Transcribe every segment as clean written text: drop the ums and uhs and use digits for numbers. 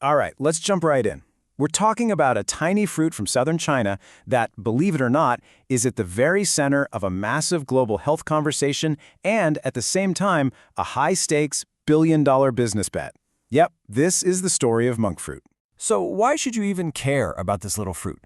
All right, let's jump right in. We're talking about a tiny fruit from southern China that, believe it or not, is at the very center of a massive global health conversation and, at the same time, a high-stakes, billion-dollar business bet. Yep, this is the story of monk fruit. So why should you even care about this little fruit?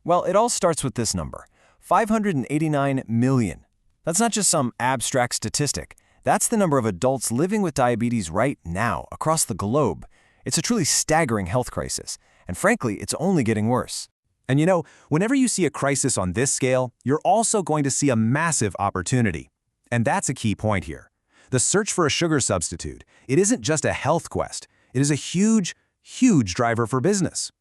Well, it all starts with this number, 589 million. That's not just some abstract statistic. That's the number of adults living with diabetes right now across the globe. It's a truly staggering health crisis, and frankly, it's only getting worse. And you know, whenever you see a crisis on this scale, you're also going to see a massive opportunity. And that's a key point here. The search for a sugar substitute, it isn't just a health quest. It is a huge, huge driver for business.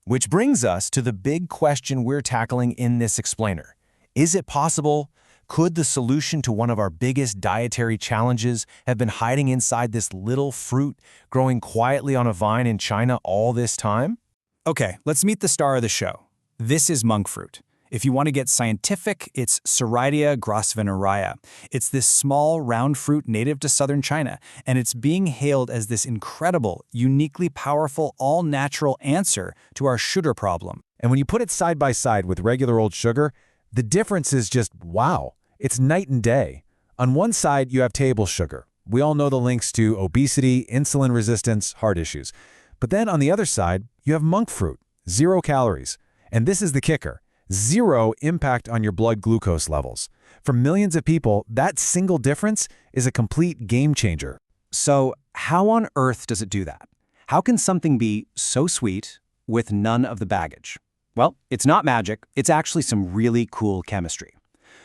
Which brings us to the big question we're tackling in this explainer. Is it possible? Could the solution to one of our biggest dietary challenges have been hiding inside this little fruit growing quietly on a vine in China all this time? Okay, let's meet the star of the show. This is monk fruit. If you want to get scientific, it's Serratia grosvenorrhea. It's this small, round fruit native to southern China, and it's being hailed as this incredible, uniquely powerful, all-natural answer to our sugar problem. And when you put it side by side with regular old sugar, the difference is just wow. It's night and day. On one side, you have table sugar. We all know the links to obesity, insulin resistance, heart issues. But then on the other side, you have monk fruit, 0 calories. And this is the kicker, 0 impact on your blood glucose levels. For millions of people, that single difference is a complete game changer. So how on earth does it do that? How can something be so sweet with none of the baggage? Well, it's not magic. It's actually some really cool chemistry.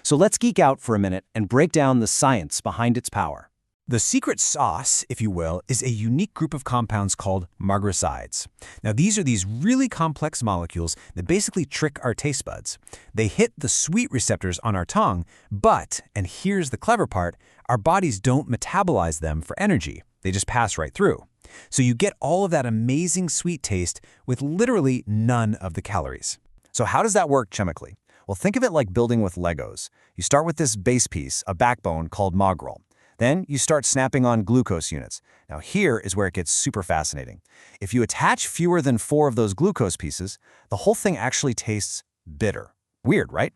So let's geek out for a minute and break down the science behind its power. The secret sauce, if you will, is a unique group of compounds called mogrosides. Now, these are these really complex molecules that basically trick our taste buds. They hit the sweet receptors on our tongue, but, and here's the clever part, our bodies don't metabolize them for energy. They just pass right through. So you get all of that amazing sweet taste with literally none of the calories. So how does that work chemically? Well, think of it like building with Legos. You start with this base piece, a backbone called mogrel. Then you start snapping on glucose units. Now here is where it gets super fascinating. If you attach fewer than 4 of those glucose pieces, the whole thing actually tastes bitter. Weird, right?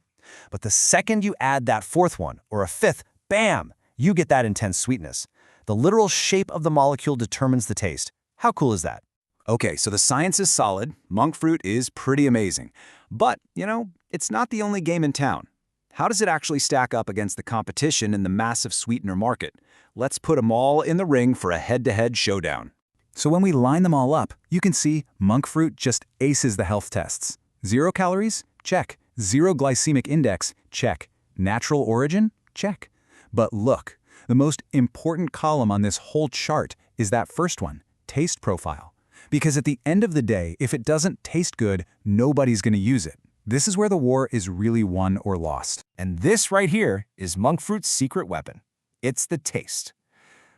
But the second you add that 4th one, or a 5th, bam, you get that intense sweetness. The literal shape of the molecule determines the taste. How cool is that? Okay, so the science is solid, monk fruit is pretty amazing. But, you know, it's not the only game in town. How does it actually stack up against the competition in the massive sweetener market? Let's put them all in the ring for a head-to-head showdown. So when we line them all up, you can see monk fruit just aces the health tests. 0 calories? Check. 0 glycemic index? Check. Natural origin? Check. But look, the most important column on this whole chart is that first one, taste profile. Because at the end of the day, if it doesn't taste good, nobody's going to use it. This is where the war is really won or lost. And this right here is monk fruit's secret weapon. It's the taste.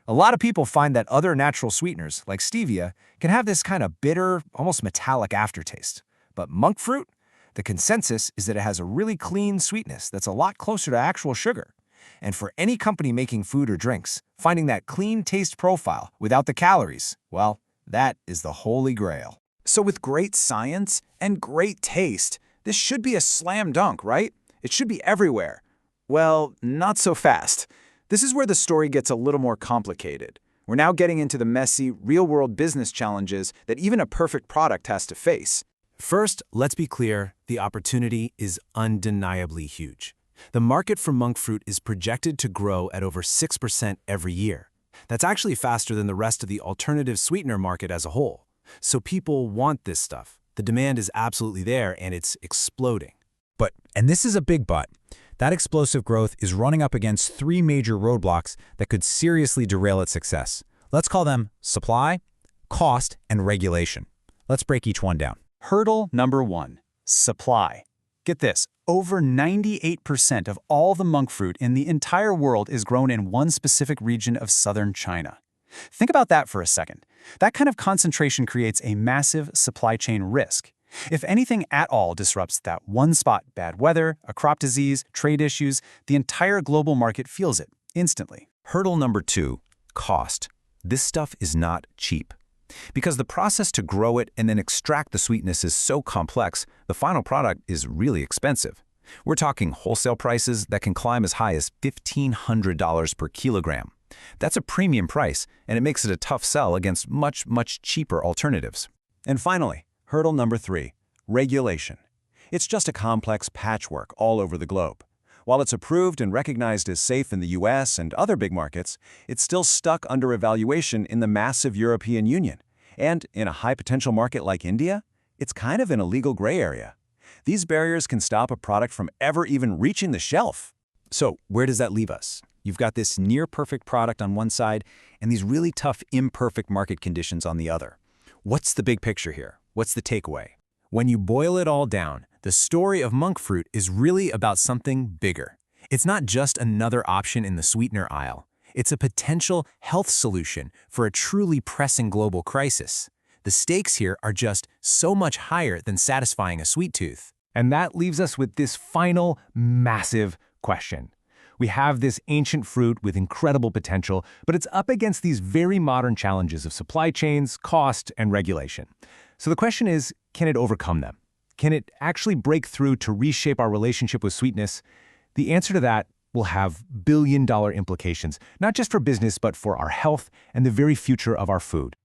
A lot of people find that other natural sweeteners, like Stevia, can have this kind of bitter, almost metallic aftertaste. But monk fruit, the consensus is that it has a really clean sweetness that's a lot closer to actual sugar. And for any company making food or drinks, finding that clean taste profile without the calories, well, that is the holy grail. So with great science and great taste, this should be a slam dunk, right? It should be everywhere. Well, not so fast. This is where the story gets a little more complicated. We're now getting into the messy, real-world business challenges that even a perfect product has to face. First, let's be clear, the opportunity is undeniably huge. The market for monk fruit is projected to grow at over 6% every year. That's actually faster than the rest of the alternative sweetener market as a whole. So people want this stuff. The demand is absolutely there, and it's exploding. But, and this is a big but, that explosive growth is running up against 3 major roadblocks that could seriously derail its success. Let's call them supply, cost, and regulation. Let's break each one down. Hurdle number 1, supply. Get this, over 98% of all the monk fruit in the entire world is grown in one specific region of southern China. Think about that for a second. That kind of concentration creates a massive supply chain risk. If anything at all disrupts that one spot, bad weather, a crop disease, trade issues, the entire global market feels it instantly. Hurdle number 2, cost. This stuff is not cheap. Because the process to grow it and then extract the sweetness is so complex, the final product is really expensive. We're talking wholesale prices that can climb as high as $1,500 per kilogram. That's a premium price, and it makes it a tough sell against much, much cheaper alternatives. And finally, hurdle number 3, regulation. It's just a complex patchwork all over the globe. While it's approved and recognized as safe in the US and other big markets, it's still stuck under evaluation in the massive European Union. And in a high-potential market like India, it's kind of in a legal gray area. These barriers can stop a product from ever even reaching the shelf. So where does that leave us? You've got this near-perfect product on one side and these really tough, imperfect market conditions on the other. What's the big picture here? What's the takeaway? When you boil it all down, the story of monk fruit is really about something bigger. It's not just another option in the sweetener aisle. It's a potential health solution for a truly pressing global crisis. The stakes here are just so much higher than satisfying a sweet tooth. And that leaves us with this final, massive question. We have this ancient fruit with incredible potential, but it's up against these very modern challenges of supply chains, cost, and regulation. So the question is, can it overcome them? Can it actually break through to reshape our relationship with sweetness? The answer to that will have billion-dollar implications, not just for business, but for our health and the very future of our food.